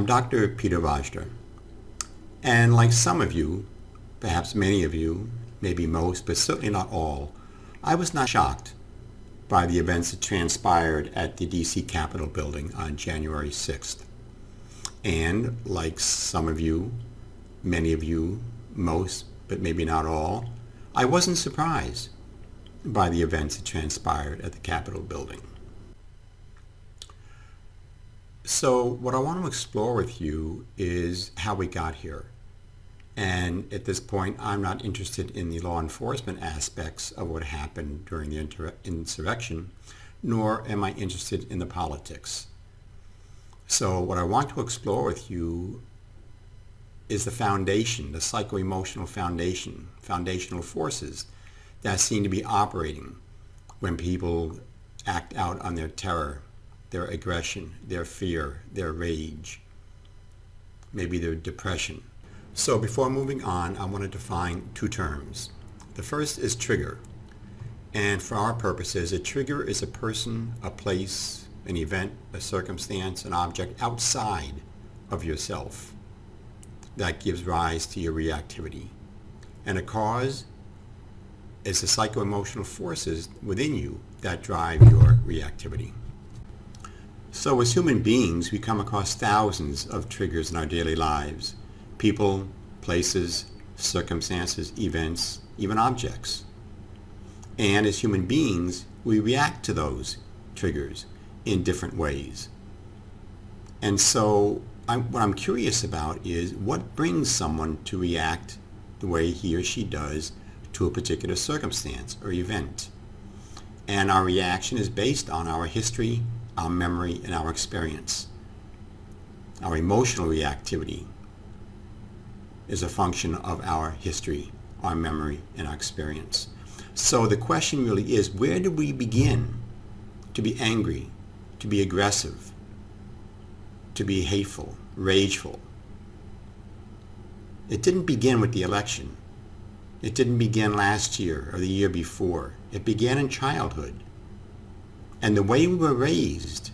I'm Dr. Peter Vajda, and like some of you, perhaps many of you, maybe most, but certainly not all, I was not shocked by the events that transpired at the DC Capitol building on January 6th. And like some of you, many of you, most, but maybe not all, I wasn't surprised by the events that transpired at the Capitol building. So what I want to explore with you is how we got here. And at this point, I'm not interested in the law enforcement aspects of what happened during the insurrection, nor am I interested in the politics. So what I want to explore with you is the foundation, the psycho-emotional foundation, foundational forces that seem to be operating when people act out on their terror, their aggression, their fear, their rage, maybe their depression. So before moving on, I want to define two terms. The first is trigger. And for our purposes, a trigger is a person, a place, an event, a circumstance, an object outside of yourself that gives rise to your reactivity. And a cause is the psycho-emotional forces within you that drive your reactivity. So as human beings, we come across thousands of triggers in our daily lives. People, places, circumstances, events, even objects. And as human beings, we react to those triggers in different ways. And so what I'm curious about is what brings someone to react the way he or she does to a particular circumstance or event. And our reaction is based on our history, our memory, and our experience. Our emotional reactivity is a function of our history, our memory, and our experience. So the question really is, where do we begin to be angry, to be aggressive, to be hateful, rageful? It didn't begin with the election. It didn't begin last year or the year before. It began in childhood. And the way we were raised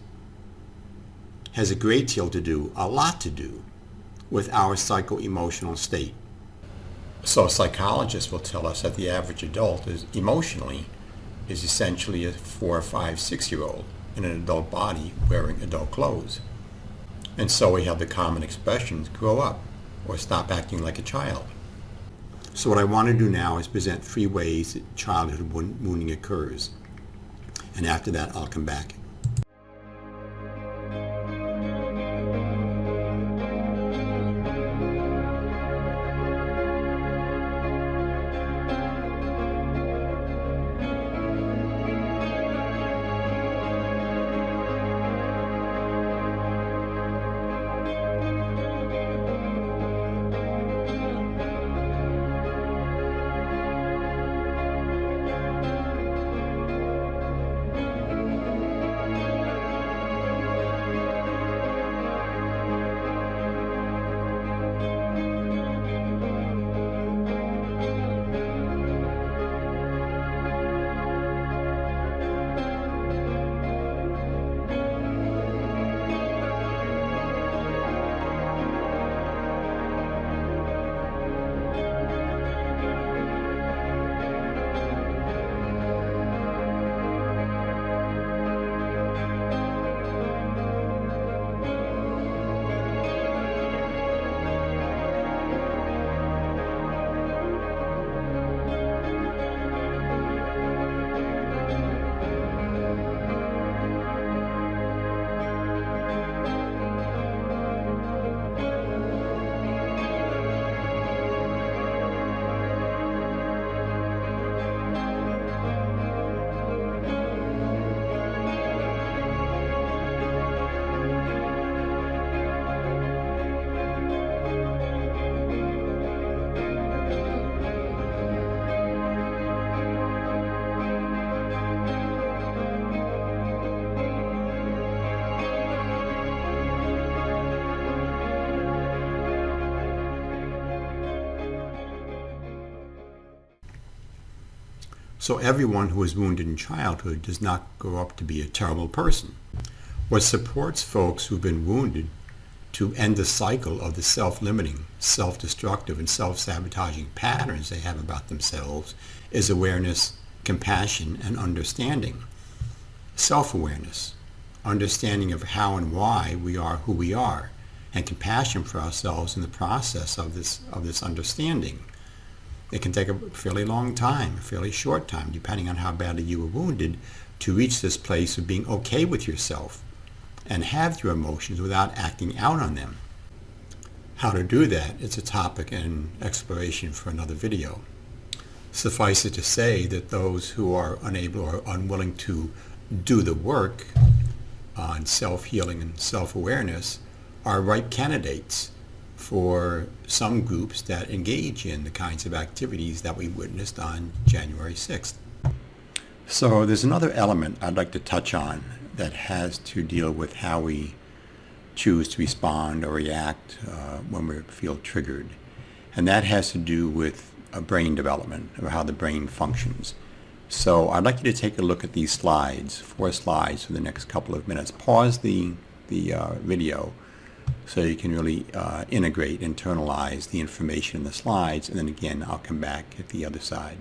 has a great deal to do, a lot to do, with our psycho-emotional state. So psychologists will tell us that the average adult is essentially a 4, 5, 6-year-old in an adult body wearing adult clothes. And so we have the common expressions, grow up or stop acting like a child. So what I want to do now is present 3 ways that childhood wounding occurs. And after that, I'll come back. So everyone who is wounded in childhood does not grow up to be a terrible person. What supports folks who've been wounded to end the cycle of the self-limiting, self-destructive, and self-sabotaging patterns they have about themselves is awareness, compassion, and understanding. Self-awareness, understanding of how and why we are who we are, and compassion for ourselves in the process of this understanding. It can take a fairly long time, a fairly short time, depending on how badly you were wounded, to reach this place of being okay with yourself and have your emotions without acting out on them. How to do that is a topic and exploration for another video. Suffice it to say that those who are unable or unwilling to do the work on self-healing and self-awareness are ripe candidates for some groups that engage in the kinds of activities that we witnessed on January 6th. So there's another element I'd like to touch on that has to deal with how we choose to respond or react when we feel triggered. And that has to do with brain development, or how the brain functions. So I'd like you to take a look at these slides, 4 slides for the next couple of minutes. Pause the video so you can really integrate, internalize the information in the slides, and then again I'll come back at the other side.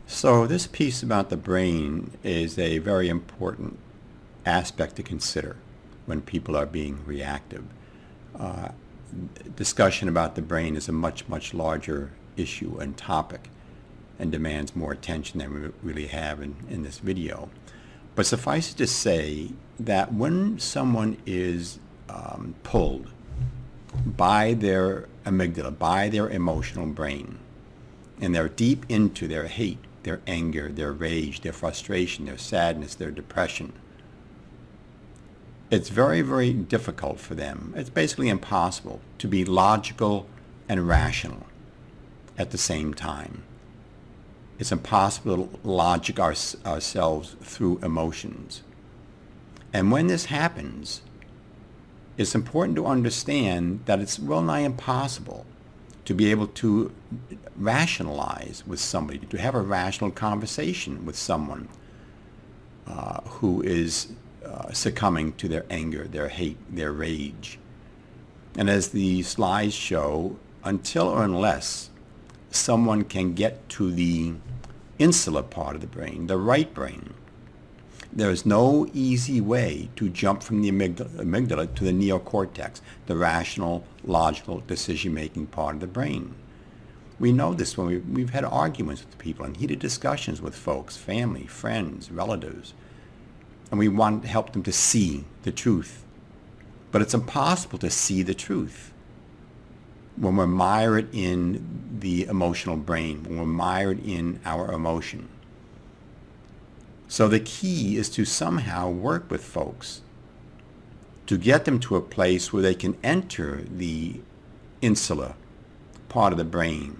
So this piece about the brain is a very important aspect to consider when people are being reactive. Discussion about the brain is a much, much larger issue and topic and demands more attention than we really have in this video. But suffice it to say that when someone is pulled by their amygdala, by their emotional brain, and they're deep into their hate, their anger, their rage, their frustration, their sadness, their depression, it's very, very difficult for them. It's basically impossible to be logical and rational at the same time. It's impossible to logic ourselves through emotions. And when this happens, it's important to understand that it's well nigh impossible to be able to rationalize with somebody, to have a rational conversation with someone who is succumbing to their anger, their hate, their rage. And as the slides show, until or unless someone can get to the insular part of the brain, the right brain, there is no easy way to jump from the amygdala to the neocortex, the rational, logical, decision-making part of the brain. We know this when we've had arguments with people and heated discussions with folks, family, friends, relatives, and we want to help them to see the truth. But it's impossible to see the truth when we're mired in the emotional brain, when we're mired in our emotion. So the key is to somehow work with folks to get them to a place where they can enter the insular part of the brain,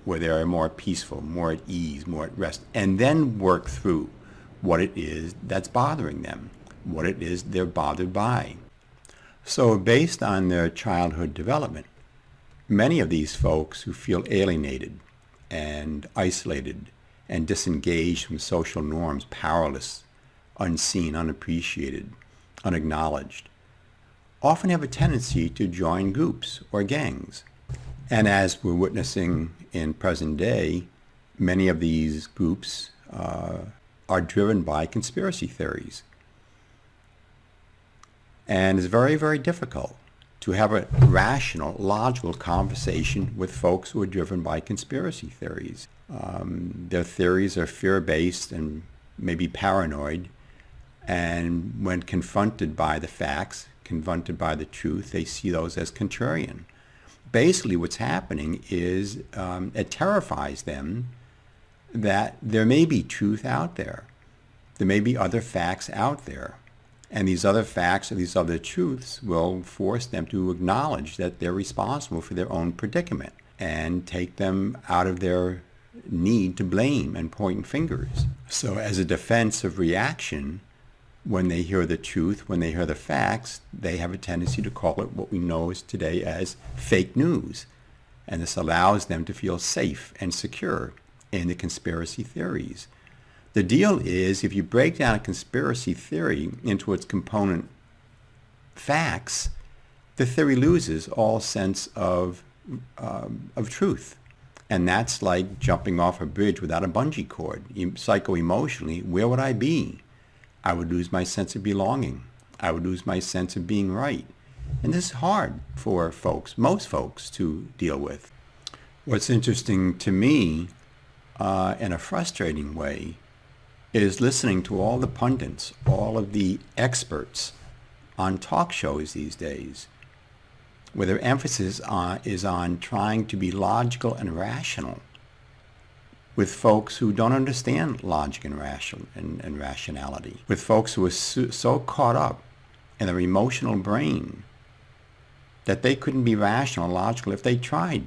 where they are more peaceful, more at ease, more at rest, and then work through what it is that's bothering them, what it is they're bothered by. So based on their childhood development, many of these folks who feel alienated and isolated and disengaged from social norms, powerless, unseen, unappreciated, unacknowledged, often have a tendency to join groups or gangs. And as we're witnessing in present day, many of these groups are driven by conspiracy theories. And it's very, very difficult to have a rational, logical conversation with folks who are driven by conspiracy theories. Their theories are fear-based and maybe paranoid, and when confronted by the facts, confronted by the truth, they see those as contrarian. Basically what's happening is it terrifies them that there may be truth out there. There may be other facts out there. And these other facts or these other truths will force them to acknowledge that they're responsible for their own predicament and take them out of their need to blame and point fingers. So as a defensive reaction, when they hear the truth, when they hear the facts, they have a tendency to call it what we know is today as fake news. And this allows them to feel safe and secure in the conspiracy theories. The deal is, if you break down a conspiracy theory into its component facts, the theory loses all sense of truth. And that's like jumping off a bridge without a bungee cord. Psycho-emotionally, where would I be? I would lose my sense of belonging. I would lose my sense of being right. And this is hard for folks, most folks, to deal with. What's interesting to me, in a frustrating way, is listening to all the pundits, all of the experts on talk shows these days, where their emphasis is on trying to be logical and rational with folks who don't understand logic and rationality, with folks who are so caught up in their emotional brain that they couldn't be rational and logical if they tried.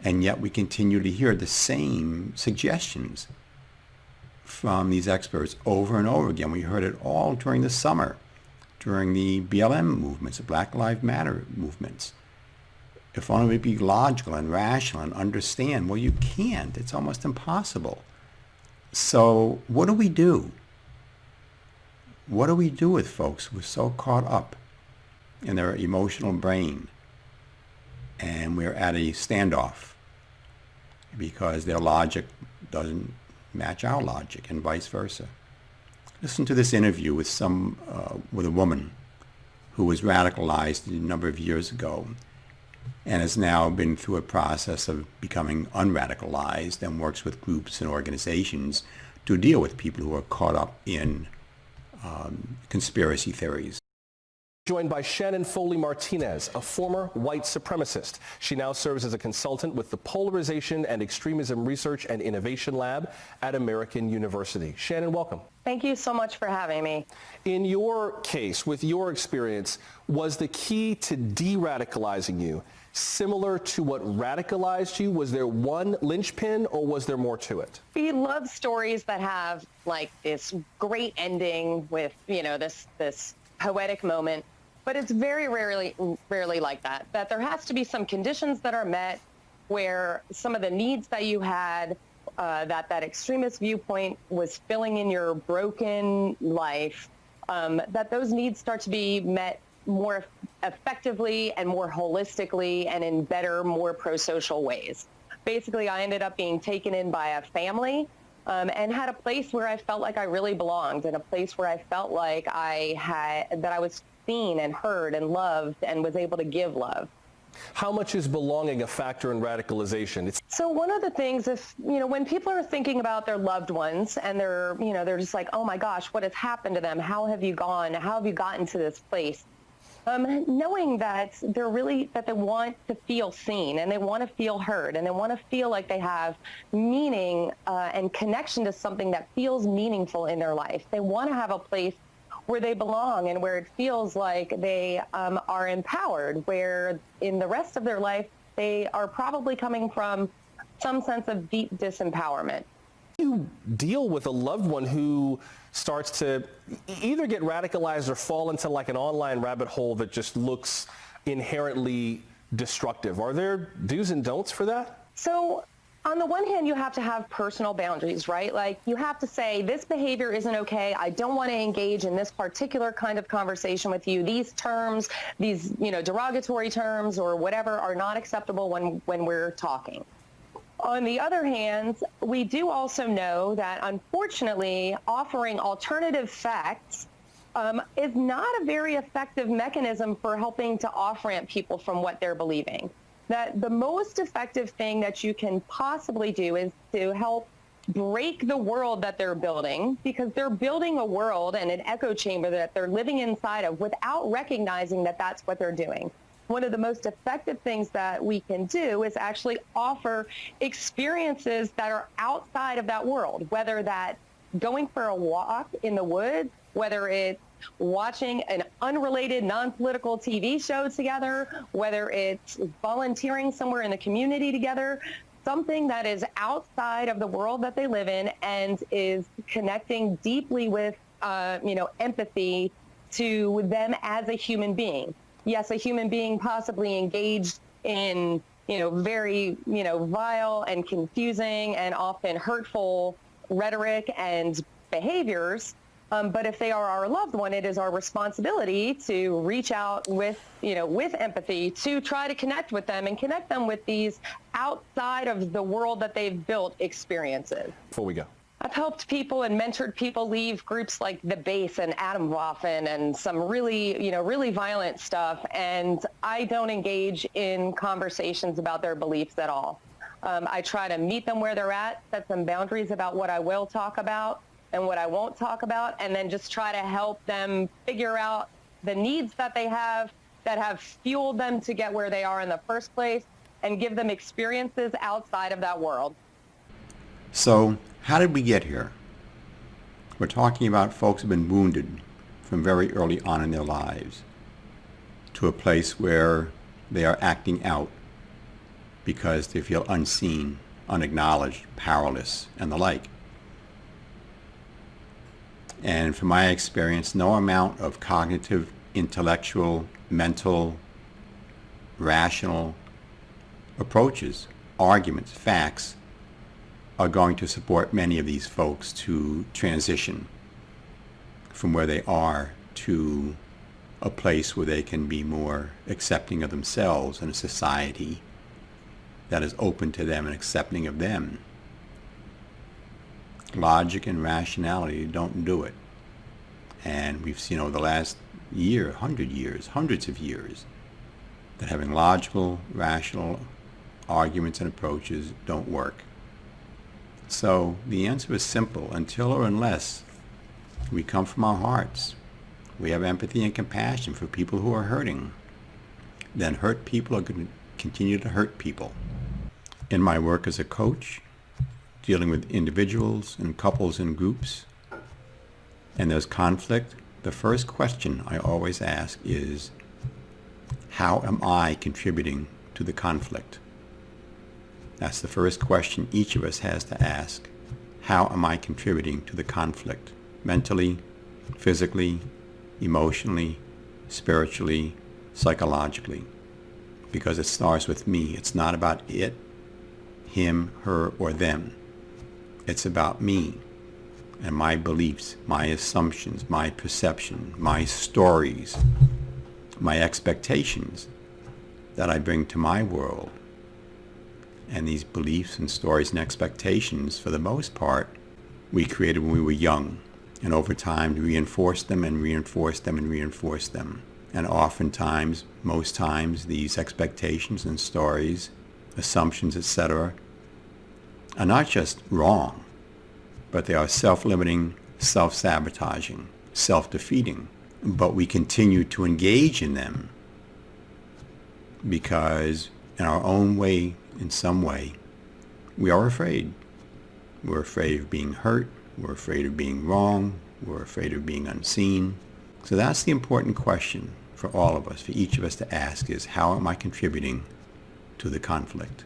And yet we continue to hear the same suggestions from these experts over and over again. We heard it all during the summer, during the BLM movements, the Black Lives Matter movements. If only we'd be logical and rational and understand. Well, you can't. It's almost impossible. So what do we do? What do we do with folks who are so caught up in their emotional brain and we're at a standoff because their logic doesn't match our logic and vice versa? Listen to this interview with a woman who was radicalized a number of years ago and has now been through a process of becoming unradicalized and works with groups and organizations to deal with people who are caught up in conspiracy theories. Joined by Shannon Foley Martinez, a former white supremacist. She now serves as a consultant with the Polarization and Extremism Research and Innovation Lab at American University. Shannon, welcome. Thank you so much for having me. In your case, with your experience, was the key to de-radicalizing you similar to what radicalized you? Was there one linchpin or was there more to it? We love stories that have like this great ending with, this poetic moment, but it's very rarely like that there has to be some conditions that are met where some of the needs that you had, that extremist viewpoint was filling in your broken life, that those needs start to be met more effectively and more holistically and in better, more pro-social ways. Basically, I ended up being taken in by a family and had a place where I felt like I really belonged, and a place where I felt like I was seen and heard and loved and was able to give love. How much is belonging a factor in radicalization? So one of the things, when people are thinking about their loved ones and they're just like, oh my gosh, what has happened to them? How have you gone? How have you gotten to this place? Knowing that they want to feel seen and they want to feel heard and they want to feel like they have meaning and connection to something that feels meaningful in their life. They want to have a place where they belong and where it feels like they are empowered, where in the rest of their life they are probably coming from some sense of deep disempowerment. You deal with a loved one who starts to either get radicalized or fall into like an online rabbit hole that just looks inherently destructive. Are there do's and don'ts for that? So on the one hand, you have to have personal boundaries, right? Like you have to say, this behavior isn't okay. I don't want to engage in this particular kind of conversation with you. These terms, these, derogatory terms or whatever are not acceptable when we're talking. On the other hand, we do also know that, unfortunately, offering alternative facts is not a very effective mechanism for helping to off-ramp people from what they're believing. That the most effective thing that you can possibly do is to help break the world that they're building, because they're building a world and an echo chamber that they're living inside of without recognizing that that's what they're doing. One of the most effective things that we can do is actually offer experiences that are outside of that world, whether that's going for a walk in the woods, whether it's watching an unrelated, non-political TV show together, whether it's volunteering somewhere in the community together, something that is outside of the world that they live in and is connecting deeply with, empathy to them as a human being. Yes, a human being possibly engaged in, very, vile and confusing and often hurtful rhetoric and behaviors. But if they are our loved one, it is our responsibility to reach out with empathy to try to connect with them and connect them with these outside of the world that they've built experiences. Before we go. I've helped people and mentored people leave groups like the Base and Atomwaffen and some really violent stuff. And I don't engage in conversations about their beliefs at all. I try to meet them where they're at, set some boundaries about what I will talk about and what I won't talk about, and then just try to help them figure out the needs that they have that have fueled them to get where they are in the first place and give them experiences outside of that world. So how did we get here? We're talking about folks who have been wounded from very early on in their lives to a place where they are acting out because they feel unseen, unacknowledged, powerless, and the like. And from my experience, no amount of cognitive, intellectual, mental, rational approaches, arguments, facts are going to support many of these folks to transition from where they are to a place where they can be more accepting of themselves in a society that is open to them and accepting of them. Logic and rationality don't do it. And we've seen over the last year, 100 years, hundreds of years, that having logical, rational arguments and approaches don't work. So the answer is simple. Until or unless we come from our hearts, we have empathy and compassion for people who are hurting, then hurt people are going to continue to hurt people. In my work as a coach, dealing with individuals and couples and groups, and there's conflict, the first question I always ask is, how am I contributing to the conflict? That's the first question each of us has to ask. How am I contributing to the conflict? Mentally, physically, emotionally, spiritually, psychologically. Because it starts with me. It's not about it, him, her, or them. It's about me and my beliefs, my assumptions, my perception, my stories, my expectations that I bring to my world. And these beliefs and stories and expectations, for the most part, we created when we were young. And over time, we reinforced them and reinforced them and reinforced them. And oftentimes, most times, these expectations and stories, assumptions, etc., are not just wrong, but they are self-limiting, self-sabotaging, self-defeating. But we continue to engage in them because in our own way, in some way, we are afraid. We're afraid of being hurt. We're afraid of being wrong. We're afraid of being unseen. So that's the important question for all of us, for each of us to ask is, how am I contributing to the conflict?